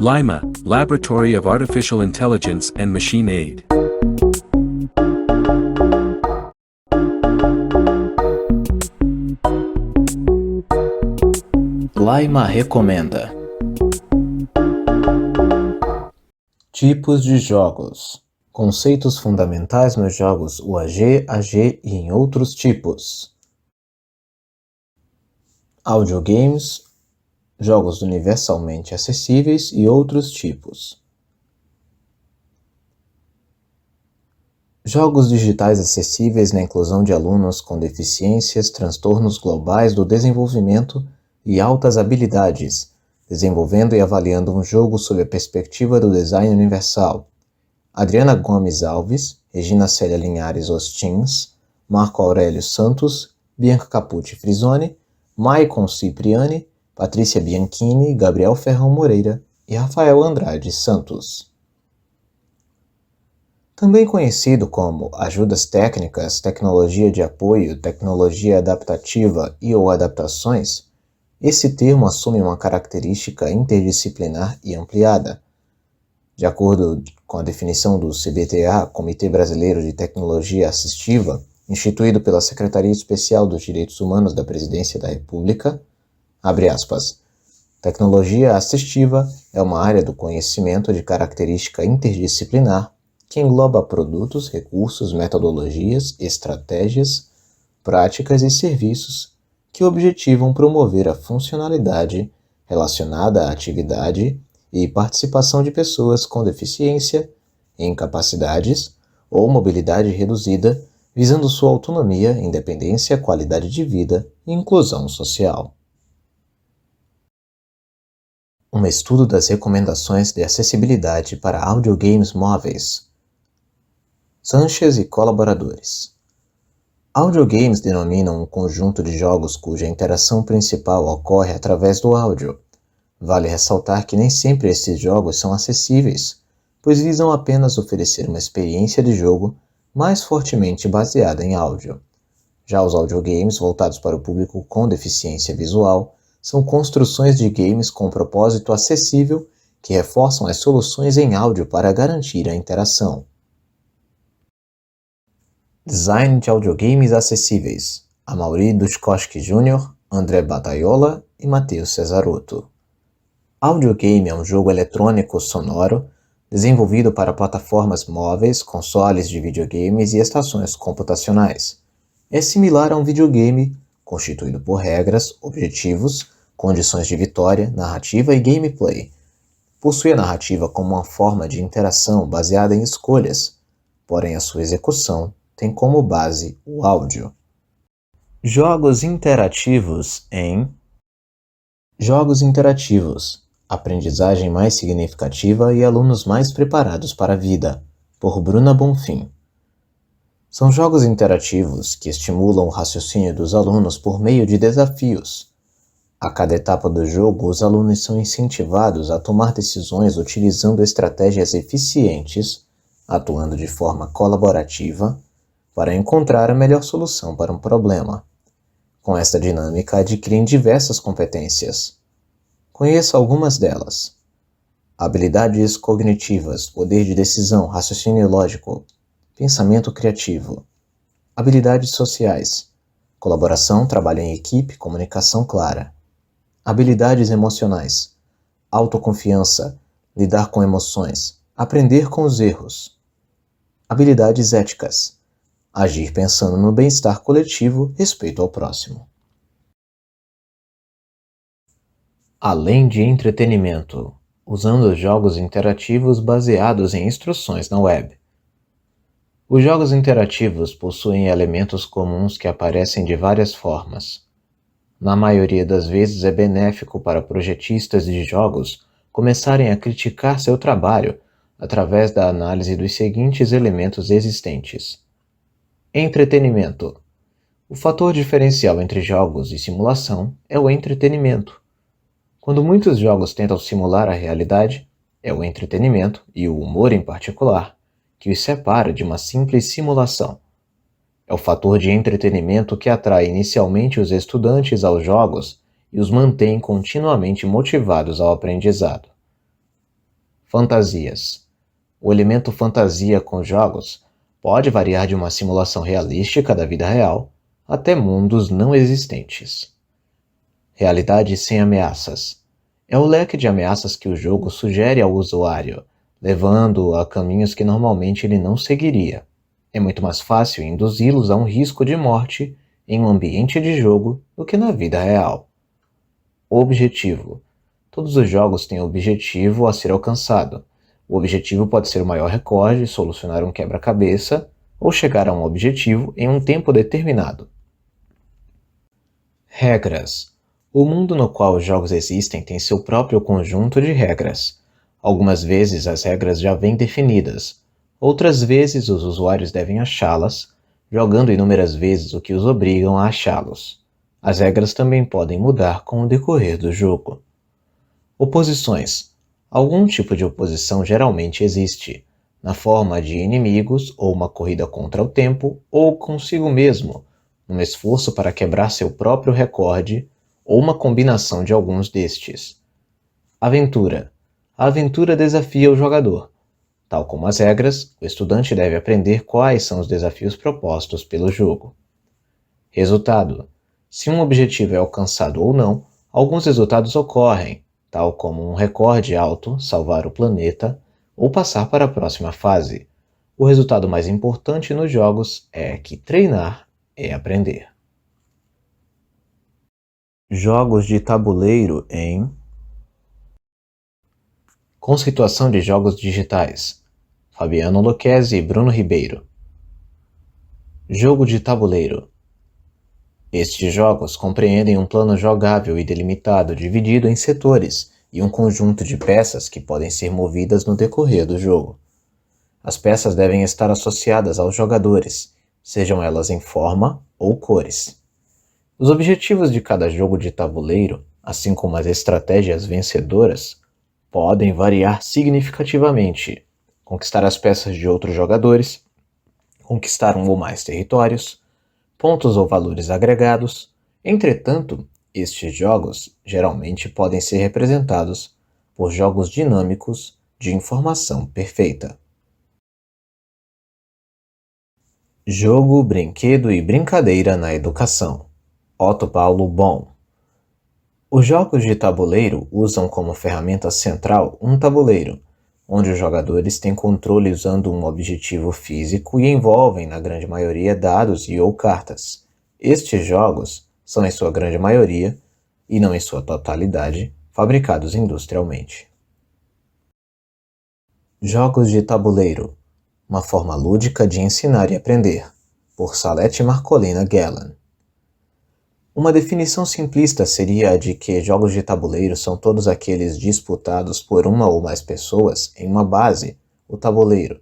Lima, Laboratory of Artificial Intelligence and Machine Aid. Lima recomenda. Tipos de jogos. Conceitos fundamentais nos jogos UAG, AG e em outros tipos. Audiogames, jogos universalmente acessíveis e outros tipos. Jogos digitais acessíveis na inclusão de alunos com deficiências, transtornos globais do desenvolvimento e altas habilidades, desenvolvendo e avaliando um jogo sob a perspectiva do design universal. Adriana Gomes Alves, Regina Célia Linhares Ostins, Marco Aurélio Santos, Bianca Capucci Frisoni, Maicon Cipriani, Patrícia Bianchini, Gabriel Ferrão Moreira e Rafael Andrade Santos. Também conhecido como ajudas técnicas, tecnologia de apoio, tecnologia adaptativa e ou adaptações, esse termo assume uma característica interdisciplinar e ampliada. De acordo com a definição do CBTA, Comitê Brasileiro de Tecnologia Assistiva, instituído pela Secretaria Especial dos Direitos Humanos da Presidência da República, abre aspas, tecnologia assistiva é uma área do conhecimento de característica interdisciplinar que engloba produtos, recursos, metodologias, estratégias, práticas e serviços que objetivam promover a funcionalidade relacionada à atividade e participação de pessoas com deficiência, incapacidades ou mobilidade reduzida, visando sua autonomia, independência, qualidade de vida e inclusão social. Um estudo das recomendações de acessibilidade para audiogames móveis. Sanchez e colaboradores. Audiogames denominam um conjunto de jogos cuja interação principal ocorre através do áudio. Vale ressaltar que nem sempre esses jogos são acessíveis, pois visam apenas oferecer uma experiência de jogo mais fortemente baseada em áudio. Já os audiogames voltados para o público com deficiência visual são construções de games com propósito acessível que reforçam as soluções em áudio para garantir a interação. Design de audiogames acessíveis. Amaury Dushkowski Jr., André Bataiola e Matheus Cesarotto. Audiogame é um jogo eletrônico sonoro desenvolvido para plataformas móveis, consoles de videogames e estações computacionais. É similar a um videogame, constituído por regras, objetivos, condições de vitória, narrativa e gameplay. Possui a narrativa como uma forma de interação baseada em escolhas, porém a sua execução tem como base o áudio. Jogos interativos em Jogos interativos, aprendizagem mais significativa e alunos mais preparados para a vida, por Bruna Bonfim. São jogos interativos que estimulam o raciocínio dos alunos por meio de desafios. A cada etapa do jogo, os alunos são incentivados a tomar decisões utilizando estratégias eficientes, atuando de forma colaborativa, para encontrar a melhor solução para um problema. Com esta dinâmica, adquirem diversas competências. Conheça algumas delas. Habilidades cognitivas, poder de decisão, raciocínio lógico, pensamento criativo. Habilidades sociais, colaboração, trabalho em equipe, comunicação clara. Habilidades emocionais, autoconfiança, lidar com emoções, aprender com os erros. Habilidades éticas, agir pensando no bem-estar coletivo, respeito ao próximo. Além de entretenimento, usando jogos interativos baseados em instruções na web. Os jogos interativos possuem elementos comuns que aparecem de várias formas. Na maioria das vezes é benéfico para projetistas de jogos começarem a criticar seu trabalho através da análise dos seguintes elementos existentes. Entretenimento. O fator diferencial entre jogos e simulação é o entretenimento. Quando muitos jogos tentam simular a realidade, é o entretenimento, e o humor em particular, que os separa de uma simples simulação. É o fator de entretenimento que atrai inicialmente os estudantes aos jogos e os mantém continuamente motivados ao aprendizado. Fantasias. O elemento fantasia com jogos pode variar de uma simulação realística da vida real até mundos não existentes. Realidade sem ameaças. É o leque de ameaças que o jogo sugere ao usuário, levando-o a caminhos que normalmente ele não seguiria. É muito mais fácil induzi-los a um risco de morte em um ambiente de jogo do que na vida real. Objetivo. Todos os jogos têm objetivo a ser alcançado. O objetivo pode ser o maior recorde, solucionar um quebra-cabeça ou chegar a um objetivo em um tempo determinado. Regras. O mundo no qual os jogos existem tem seu próprio conjunto de regras. Algumas vezes as regras já vêm definidas, outras vezes os usuários devem achá-las, jogando inúmeras vezes o que os obrigam a achá-los. As regras também podem mudar com o decorrer do jogo. Oposições. Algum tipo de oposição geralmente existe, na forma de inimigos ou uma corrida contra o tempo ou consigo mesmo, num esforço para quebrar seu próprio recorde ou uma combinação de alguns destes. Aventura. A aventura desafia o jogador. Tal como as regras, o estudante deve aprender quais são os desafios propostos pelo jogo. Resultado. Se um objetivo é alcançado ou não, alguns resultados ocorrem, tal como um recorde alto, salvar o planeta, ou passar para a próxima fase. O resultado mais importante nos jogos é que treinar é aprender. Jogos de tabuleiro em Conceituação de jogos digitais. Fabiano Lucchesi e Bruno Ribeiro. Jogo de tabuleiro. Estes jogos compreendem um plano jogável e delimitado dividido em setores e um conjunto de peças que podem ser movidas no decorrer do jogo. As peças devem estar associadas aos jogadores, sejam elas em forma ou cores. Os objetivos de cada jogo de tabuleiro, assim como as estratégias vencedoras, podem variar significativamente. Conquistar as peças de outros jogadores, conquistar um ou mais territórios, pontos ou valores agregados. Entretanto, estes jogos geralmente podem ser representados por jogos dinâmicos de informação perfeita. Jogo, brinquedo e brincadeira na educação. Otto Paulo Bohm. Os jogos de tabuleiro usam como ferramenta central um tabuleiro, onde os jogadores têm controle usando um objetivo físico e envolvem, na grande maioria, dados e ou cartas. Estes jogos são, em sua grande maioria, e não em sua totalidade, fabricados industrialmente. Jogos de tabuleiro. Uma forma lúdica de ensinar e aprender, por Salete Marcolina Gellan. Uma definição simplista seria a de que jogos de tabuleiro são todos aqueles disputados por uma ou mais pessoas em uma base, o tabuleiro,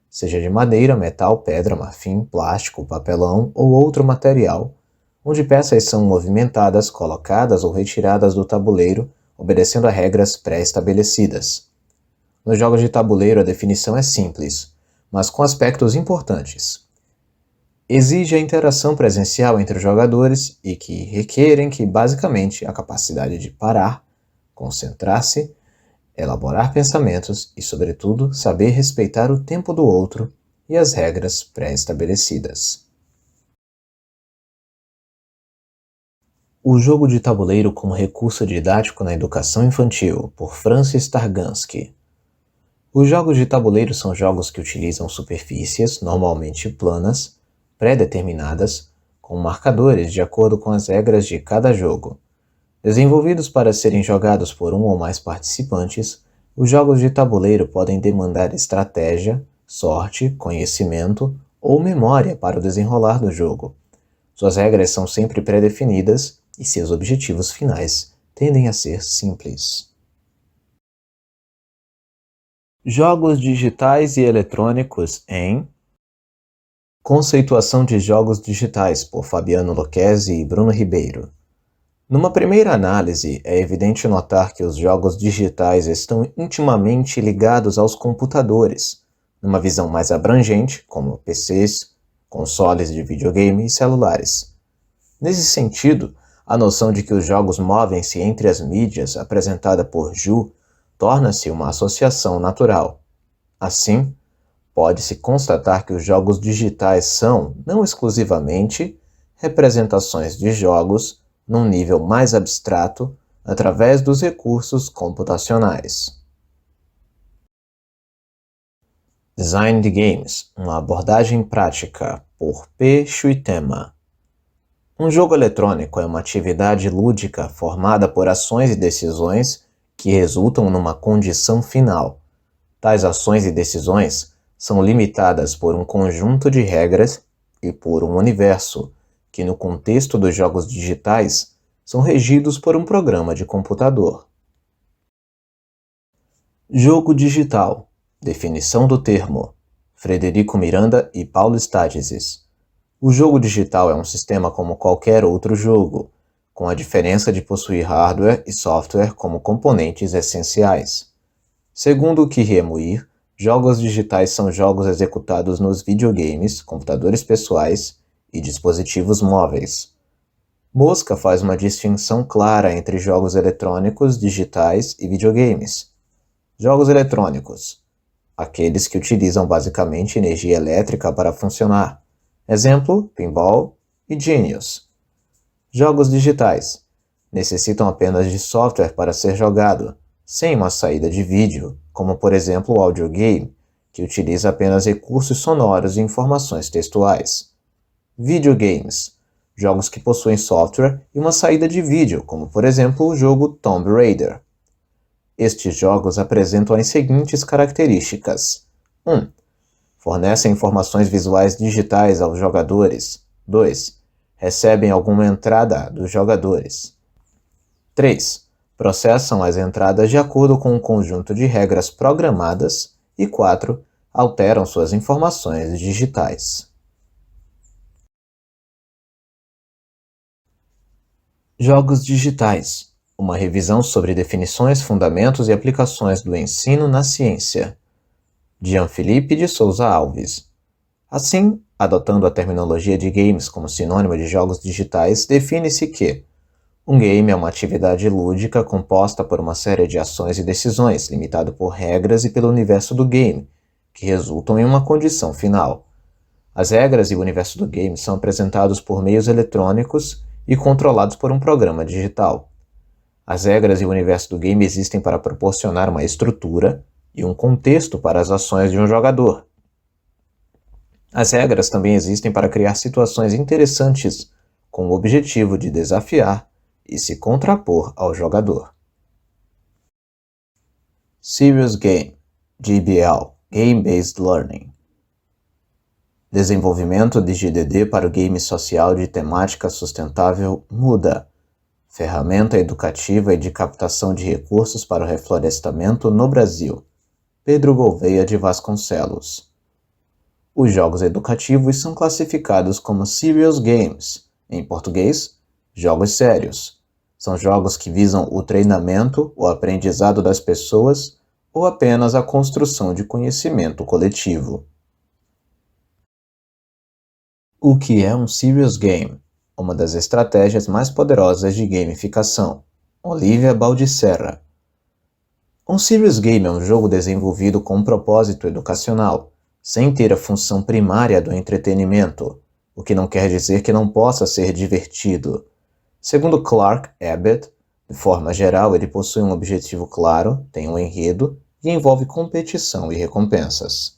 seja de madeira, metal, pedra, marfim, plástico, papelão ou outro material, onde peças são movimentadas, colocadas ou retiradas do tabuleiro, obedecendo a regras pré-estabelecidas. Nos jogos de tabuleiro a definição é simples, mas com aspectos importantes. Exige a interação presencial entre os jogadores e que requerem que, basicamente, a capacidade de parar, concentrar-se, elaborar pensamentos e, sobretudo, saber respeitar o tempo do outro e as regras pré-estabelecidas. O jogo de tabuleiro como recurso didático na educação infantil, por Francis Targansky. Os jogos de tabuleiro são jogos que utilizam superfícies, normalmente planas, pré-determinadas, com marcadores de acordo com as regras de cada jogo. Desenvolvidos para serem jogados por um ou mais participantes, os jogos de tabuleiro podem demandar estratégia, sorte, conhecimento ou memória para o desenrolar do jogo. Suas regras são sempre pré-definidas e seus objetivos finais tendem a ser simples. Jogos digitais e eletrônicos em Conceituação de jogos digitais, por Fabiano Lucchesi e Bruno Ribeiro. Numa primeira análise, é evidente notar que os jogos digitais estão intimamente ligados aos computadores, numa visão mais abrangente, como PCs, consoles de videogame e celulares. Nesse sentido, a noção de que os jogos movem-se entre as mídias, apresentada por Ju, torna-se uma associação natural. Assim, pode-se constatar que os jogos digitais são, não exclusivamente, representações de jogos num nível mais abstrato através dos recursos computacionais. Design de Games, uma abordagem prática, por P. Shuitema. Um jogo eletrônico é uma atividade lúdica formada por ações e decisões que resultam numa condição final. Tais ações e decisões são limitadas por um conjunto de regras e por um universo, que no contexto dos jogos digitais são regidos por um programa de computador. Jogo digital. Definição do termo. Frederico Miranda e Paulo Stages. O jogo digital é um sistema como qualquer outro jogo, com a diferença de possuir hardware e software como componentes essenciais. Segundo Kiemuir, jogos digitais são jogos executados nos videogames, computadores pessoais e dispositivos móveis. Mosca faz uma distinção clara entre jogos eletrônicos, digitais e videogames. Jogos eletrônicos. Aqueles que utilizam basicamente energia elétrica para funcionar. Exemplo, Pinball e Genius. Jogos digitais. Necessitam apenas de software para ser jogado, sem uma saída de vídeo, como por exemplo o audiogame, que utiliza apenas recursos sonoros e informações textuais. Videogames. Jogos que possuem software e uma saída de vídeo, como por exemplo o jogo Tomb Raider. Estes jogos apresentam as seguintes características. 1. Fornecem informações visuais digitais aos jogadores. 2. Recebem alguma entrada dos jogadores. 3. Processam as entradas de acordo com um conjunto de regras programadas. E 4. Alteram suas informações digitais. Jogos digitais. Uma revisão sobre definições, fundamentos e aplicações do ensino na ciência. Jean-Philippe de Souza Alves. Assim, adotando a terminologia de games como sinônimo de jogos digitais, define-se que um game é uma atividade lúdica composta por uma série de ações e decisões, limitado por regras e pelo universo do game, que resultam em uma condição final. As regras e o universo do game são apresentados por meios eletrônicos e controlados por um programa digital. As regras e o universo do game existem para proporcionar uma estrutura e um contexto para as ações de um jogador. As regras também existem para criar situações interessantes, com o objetivo de desafiar e se contrapor ao jogador. Serious Game, GBL, Game Based Learning. Desenvolvimento de GDD para o game social de temática sustentável MUDA, ferramenta educativa e de captação de recursos para o reflorestamento no Brasil. Pedro Gouveia de Vasconcelos. Os jogos educativos são classificados como Serious Games, em português, jogos sérios. São jogos que visam o treinamento, o aprendizado das pessoas ou apenas a construção de conhecimento coletivo. O que é um Serious Game? Uma das estratégias mais poderosas de gamificação. Olivia Baldicerra. Um Serious Game é um jogo desenvolvido com um propósito educacional, sem ter a função primária do entretenimento, o que não quer dizer que não possa ser divertido. Segundo Clark Abbott, de forma geral, ele possui um objetivo claro, tem um enredo e envolve competição e recompensas.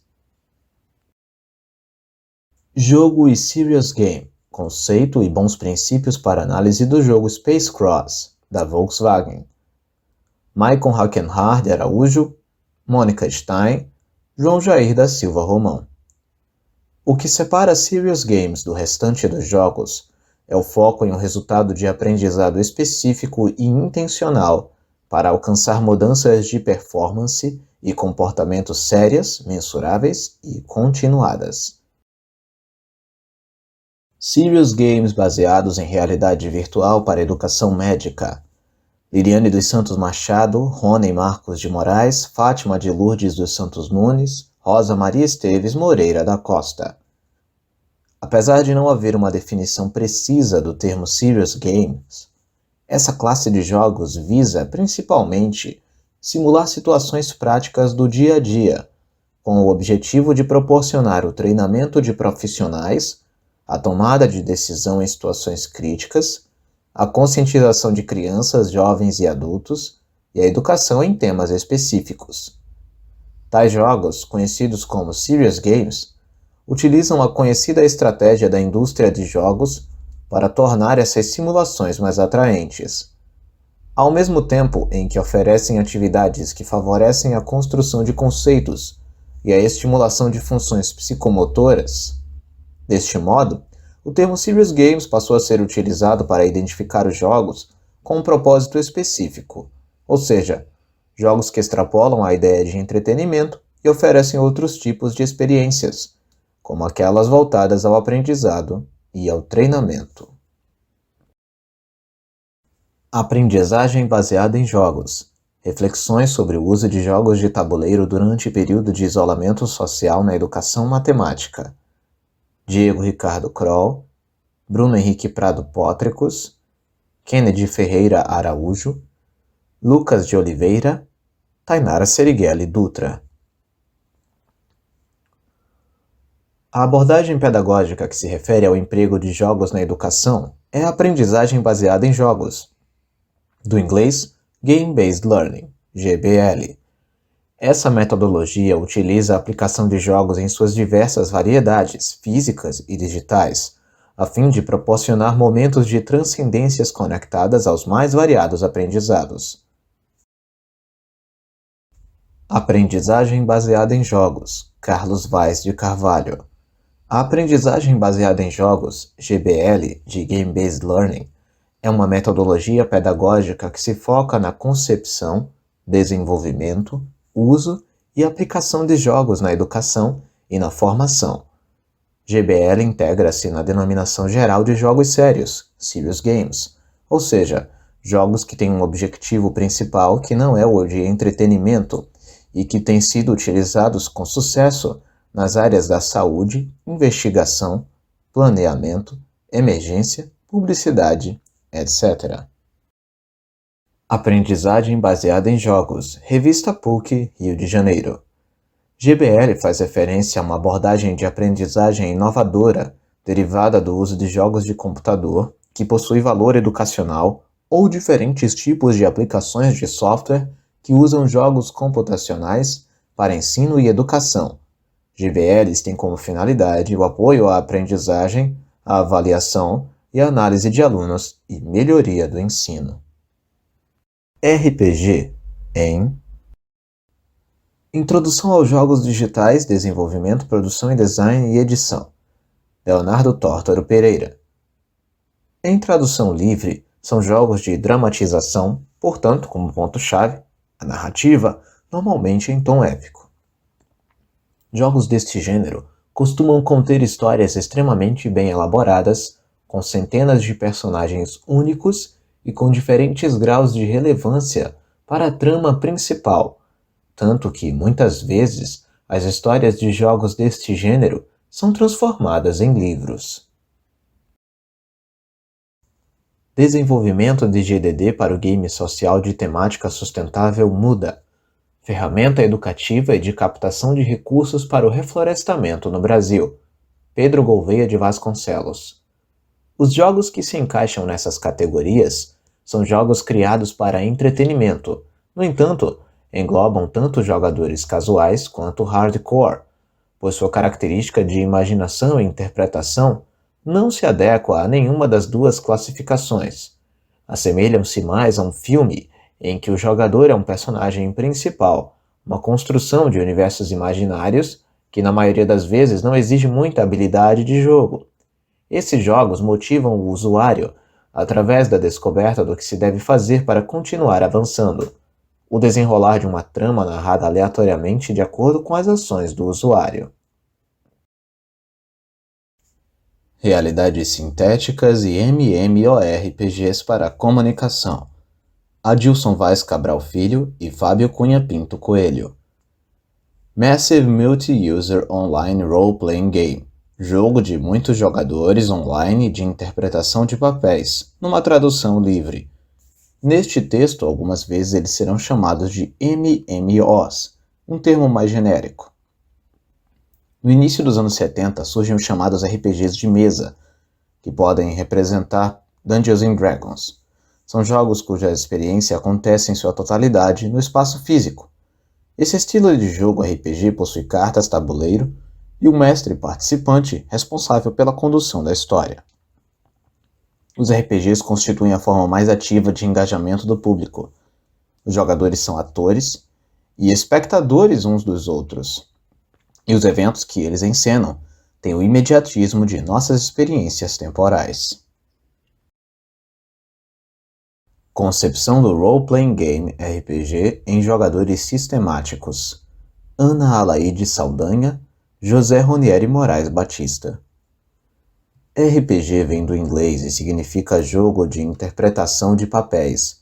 Jogo e Serious Game. Conceito e bons princípios para análise do jogo Space Cross, da Volkswagen. Maicon Hackenhard Araújo, Mônica Stein, João Jair da Silva Romão. O que separa Serious Games do restante dos jogos é o foco em um resultado de aprendizado específico e intencional para alcançar mudanças de performance e comportamento sérias, mensuráveis e continuadas. Serious Games baseados em realidade virtual para educação médica. Liliane dos Santos Machado, Rony Marcos de Moraes, Fátima de Lourdes dos Santos Nunes, Rosa Maria Esteves Moreira da Costa. Apesar de não haver uma definição precisa do termo Serious Games, essa classe de jogos visa, principalmente, simular situações práticas do dia a dia, com o objetivo de proporcionar o treinamento de profissionais, a tomada de decisão em situações críticas, a conscientização de crianças, jovens e adultos, e a educação em temas específicos. Tais jogos, conhecidos como Serious Games, utilizam a conhecida estratégia da indústria de jogos para tornar essas simulações mais atraentes. Ao mesmo tempo em que oferecem atividades que favorecem a construção de conceitos e a estimulação de funções psicomotoras. Deste modo, o termo Serious Games passou a ser utilizado para identificar os jogos com um propósito específico, ou seja, jogos que extrapolam a ideia de entretenimento e oferecem outros tipos de experiências, como aquelas voltadas ao aprendizado e ao treinamento. Aprendizagem baseada em jogos. Reflexões sobre o uso de jogos de tabuleiro durante o período de isolamento social na educação matemática. Diego Ricardo Kroll, Bruno Henrique Prado Pótrecos, Kennedy Ferreira Araújo, Lucas de Oliveira, Tainara Serighelli Dutra. A abordagem pedagógica que se refere ao emprego de jogos na educação é a aprendizagem baseada em jogos, do inglês Game Based Learning, GBL. Essa metodologia utiliza a aplicação de jogos em suas diversas variedades físicas e digitais, a fim de proporcionar momentos de transcendências conectadas aos mais variados aprendizados. Aprendizagem baseada em jogos, Carlos Vaz de Carvalho. A aprendizagem baseada em jogos, GBL, de Game Based Learning, é uma metodologia pedagógica que se foca na concepção, desenvolvimento, uso e aplicação de jogos na educação e na formação. GBL integra-se na denominação geral de jogos sérios, Serious Games, ou seja, jogos que têm um objetivo principal que não é o de entretenimento e que têm sido utilizados com sucesso nas áreas da saúde, investigação, planeamento, emergência, publicidade, etc. Aprendizagem baseada em jogos, Revista PUC, Rio de Janeiro. GBL faz referência a uma abordagem de aprendizagem inovadora, derivada do uso de jogos de computador, que possui valor educacional, ou diferentes tipos de aplicações de software que usam jogos computacionais para ensino e educação. GBLs têm como finalidade o apoio à aprendizagem, à avaliação e à análise de alunos e melhoria do ensino. RPG em Introdução aos Jogos Digitais, Desenvolvimento, Produção e Design e Edição. Leonardo Tórtoro Pereira. Em tradução livre, são jogos de dramatização, portanto, como ponto-chave, a narrativa, normalmente em tom épico. Jogos deste gênero costumam conter histórias extremamente bem elaboradas, com centenas de personagens únicos e com diferentes graus de relevância para a trama principal, tanto que, muitas vezes, as histórias de jogos deste gênero são transformadas em livros. Desenvolvimento de GDD para o game social de temática sustentável MUDA, ferramenta educativa e de captação de recursos para o reflorestamento no Brasil. Pedro Gouveia de Vasconcelos. Os jogos que se encaixam nessas categorias são jogos criados para entretenimento, no entanto, englobam tanto jogadores casuais quanto hardcore, pois sua característica de imaginação e interpretação não se adequa a nenhuma das duas classificações. Assemelham-se mais a um filme em que o jogador é um personagem principal, uma construção de universos imaginários que na maioria das vezes não exige muita habilidade de jogo. Esses jogos motivam o usuário através da descoberta do que se deve fazer para continuar avançando, o desenrolar de uma trama narrada aleatoriamente de acordo com as ações do usuário. Realidades sintéticas e MMORPGs para comunicação. Adilson Vaz Cabral Filho e Fábio Cunha Pinto Coelho. Massive Multi-User Online Role-Playing Game. Jogo de muitos jogadores online de interpretação de papéis, numa tradução livre. Neste texto, algumas vezes eles serão chamados de MMOs, um termo mais genérico. No início dos anos 70 surgem os chamados RPGs de mesa, que podem representar Dungeons and Dragons. São jogos cuja experiência acontece em sua totalidade no espaço físico. Esse estilo de jogo RPG possui cartas tabuleiro e um mestre participante responsável pela condução da história. Os RPGs constituem a forma mais ativa de engajamento do público. Os jogadores são atores e espectadores uns dos outros, e os eventos que eles encenam têm o imediatismo de nossas experiências temporais. Concepção do Role-Playing Game RPG em jogadores sistemáticos. Ana Alaide Saldanha, José Ronieri Moraes Batista. RPG vem do inglês e significa jogo de interpretação de papéis.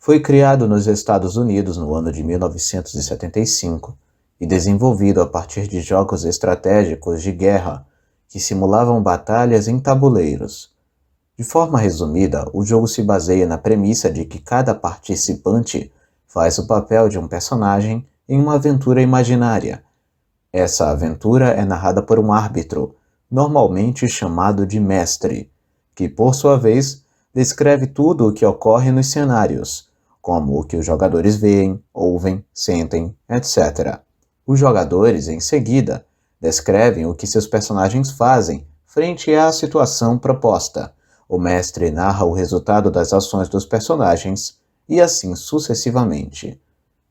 Foi criado nos Estados Unidos no ano de 1975 e desenvolvido a partir de jogos estratégicos de guerra que simulavam batalhas em tabuleiros. De forma resumida, o jogo se baseia na premissa de que cada participante faz o papel de um personagem em uma aventura imaginária. Essa aventura é narrada por um árbitro, normalmente chamado de mestre, que, por sua vez, descreve tudo o que ocorre nos cenários, como o que os jogadores veem, ouvem, sentem, etc. Os jogadores, em seguida, descrevem o que seus personagens fazem frente à situação proposta. O mestre narra o resultado das ações dos personagens e assim sucessivamente.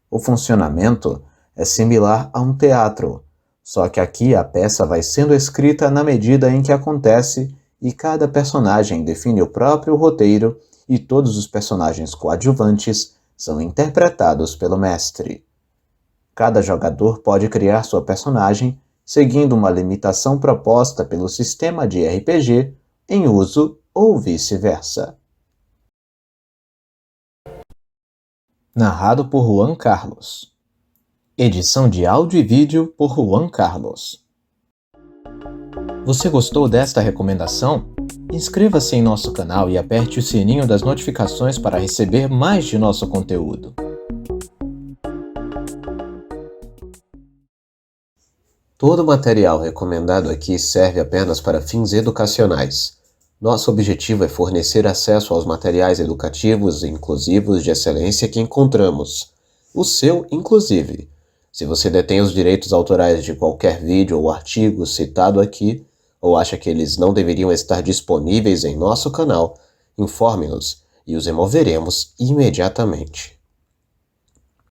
O funcionamento é similar a um teatro, só que aqui a peça vai sendo escrita na medida em que acontece e cada personagem define o próprio roteiro e todos os personagens coadjuvantes são interpretados pelo mestre. Cada jogador pode criar sua personagem seguindo uma limitação proposta pelo sistema de RPG em uso ou vice-versa. Narrado por Juan Carlos. Edição de áudio e vídeo por Juan Carlos. Você gostou desta recomendação? Inscreva-se em nosso canal e aperte o sininho das notificações para receber mais de nosso conteúdo. Todo o material recomendado aqui serve apenas para fins educacionais. Nosso objetivo é fornecer acesso aos materiais educativos e inclusivos de excelência que encontramos. O seu, inclusive. Se você detém os direitos autorais de qualquer vídeo ou artigo citado aqui, ou acha que eles não deveriam estar disponíveis em nosso canal, informe-nos e os removeremos imediatamente.